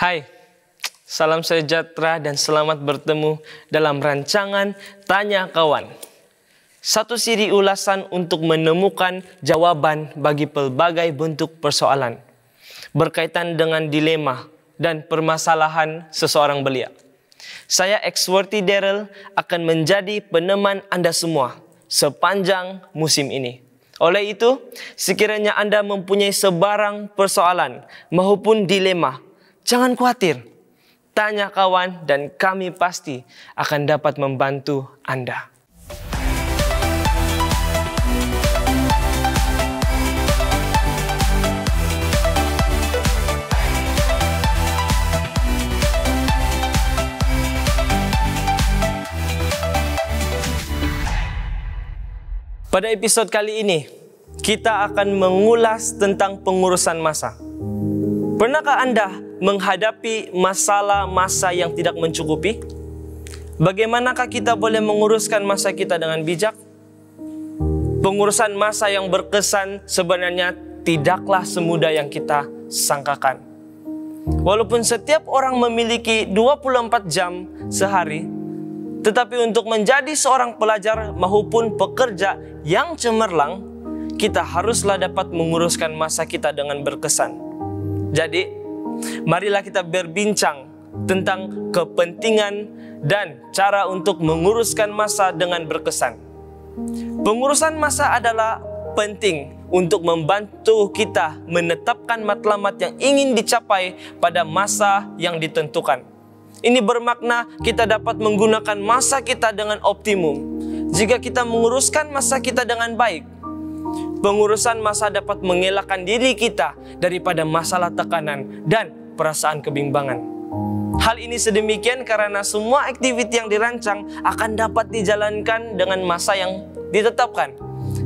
Hai, salam sejahtera dan selamat bertemu dalam rancangan Tanya Kawan. Satu siri ulasan untuk menemukan jawaban bagi pelbagai bentuk persoalan berkaitan dengan dilema dan permasalahan seseorang belia. Saya Exworthy Daryl akan menjadi peneman Anda semua sepanjang musim ini. Oleh itu, sekiranya Anda mempunyai sebarang persoalan maupun dilema, jangan khawatir. Tanya kawan dan kami pasti akan dapat membantu Anda. Pada episod kali ini, kita akan mengulas tentang pengurusan masa. Pernahkah Anda menghadapi masalah-masa yang tidak mencukupi? Bagaimanakah kita boleh menguruskan masa kita dengan bijak? Pengurusan masa yang berkesan sebenarnya tidaklah semudah yang kita sangkakan. Walaupun setiap orang memiliki 24 jam sehari, tetapi untuk menjadi seorang pelajar maupun pekerja yang cemerlang, kita haruslah dapat menguruskan masa kita dengan berkesan. Jadi, marilah kita berbincang tentang kepentingan dan cara untuk menguruskan masa dengan berkesan. Pengurusan masa adalah penting untuk membantu kita menetapkan matlamat yang ingin dicapai pada masa yang ditentukan. Ini bermakna kita dapat menggunakan masa kita dengan optimum jika kita menguruskan masa kita dengan baik. Pengurusan masa dapat mengelakkan diri kita daripada masalah tekanan dan perasaan kebimbangan. Hal ini sedemikian karena semua aktiviti yang dirancang akan dapat dijalankan dengan masa yang ditetapkan.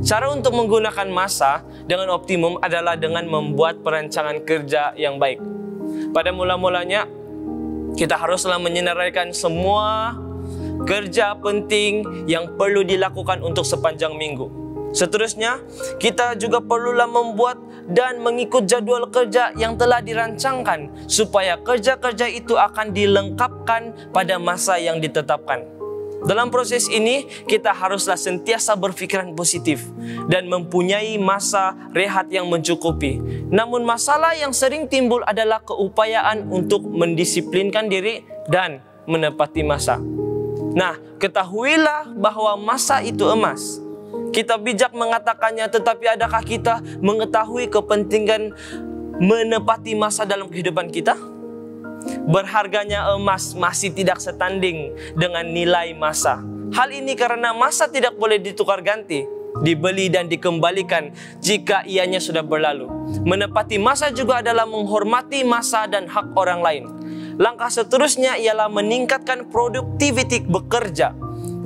Cara untuk menggunakan masa dengan optimum adalah dengan membuat perancangan kerja yang baik. Pada mula-mulanya, kita haruslah menyenaraikan semua kerja penting yang perlu dilakukan untuk sepanjang minggu. Seterusnya, kita juga perlulah membuat dan mengikut jadwal kerja yang telah dirancangkan supaya kerja-kerja itu akan dilengkapkan pada masa yang ditetapkan. Dalam proses ini, kita haruslah sentiasa berpikiran positif dan mempunyai masa rehat yang mencukupi. Namun masalah yang sering timbul adalah keupayaan untuk mendisiplinkan diri dan menepati masa. Nah, ketahuilah bahwa masa itu emas. Kita bijak mengatakannya, tetapi adakah kita mengetahui kepentingan menepati masa dalam kehidupan kita? Berharganya emas masih tidak setanding dengan nilai masa. Hal ini karena masa tidak boleh ditukar ganti, dibeli dan dikembalikan jika ianya sudah berlalu. Menepati masa juga adalah menghormati masa dan hak orang lain. Langkah seterusnya ialah meningkatkan produktiviti bekerja.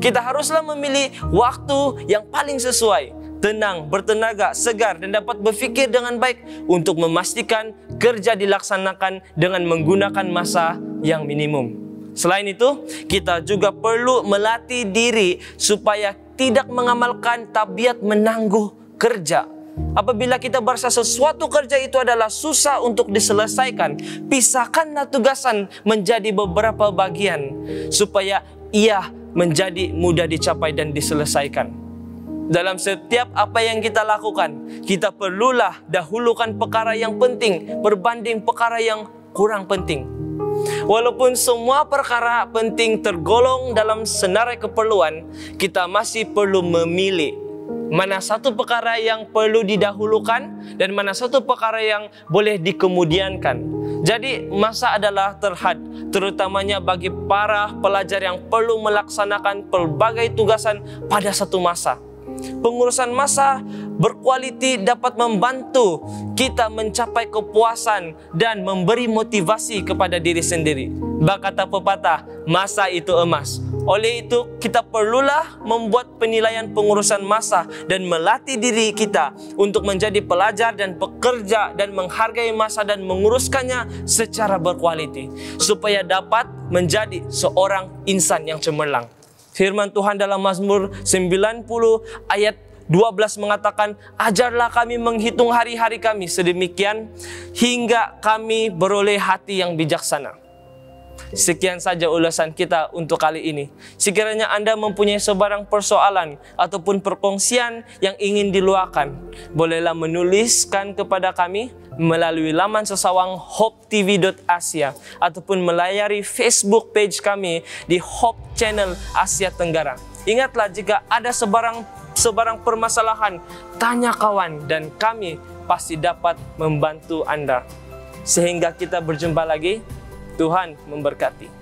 Kita haruslah memilih waktu yang paling sesuai, tenang, bertenaga, segar, dan dapat berfikir dengan baik untuk memastikan kerja dilaksanakan dengan menggunakan masa yang minimum. Selain itu, kita juga perlu melatih diri supaya tidak mengamalkan tabiat menangguh kerja. Apabila kita merasa sesuatu kerja itu adalah susah untuk diselesaikan, pisahkanlah tugasan menjadi beberapa bagian supaya ia menjadi mudah dicapai dan diselesaikan. Dalam setiap apa yang kita lakukan, kita perlulah dahulukan perkara yang penting berbanding perkara yang kurang penting. Walaupun semua perkara penting tergolong dalam senarai keperluan, kita masih perlu memilih mana satu perkara yang perlu didahulukan dan mana satu perkara yang boleh dikemudiankan. Jadi masa adalah terhad, terutamanya bagi para pelajar yang perlu melaksanakan pelbagai tugasan pada satu masa. Pengurusan masa berkualiti dapat membantu kita mencapai kepuasan dan memberi motivasi kepada diri sendiri. Berkata pepatah, masa itu emas. Oleh itu, kita perlulah membuat penilaian pengurusan masa dan melatih diri kita untuk menjadi pelajar dan pekerja dan menghargai masa dan menguruskannya secara berkualiti supaya dapat menjadi seorang insan yang cemerlang. Firman Tuhan dalam Mazmur 90 ayat 12 mengatakan, ajarlah kami menghitung hari-hari kami sedemikian hingga kami beroleh hati yang bijaksana. Sekian saja ulasan kita untuk kali ini. Sekiranya Anda mempunyai sebarang persoalan ataupun perkongsian yang ingin diluahkan, bolehlah menuliskan kepada kami melalui laman sesawang hopetv.asia ataupun melayari Facebook page kami di Hope Channel Asia Tenggara. Ingatlah, jika ada sebarang permasalahan, tanya kawan dan kami pasti dapat membantu Anda. Sehingga kita berjumpa lagi, Tuhan memberkati.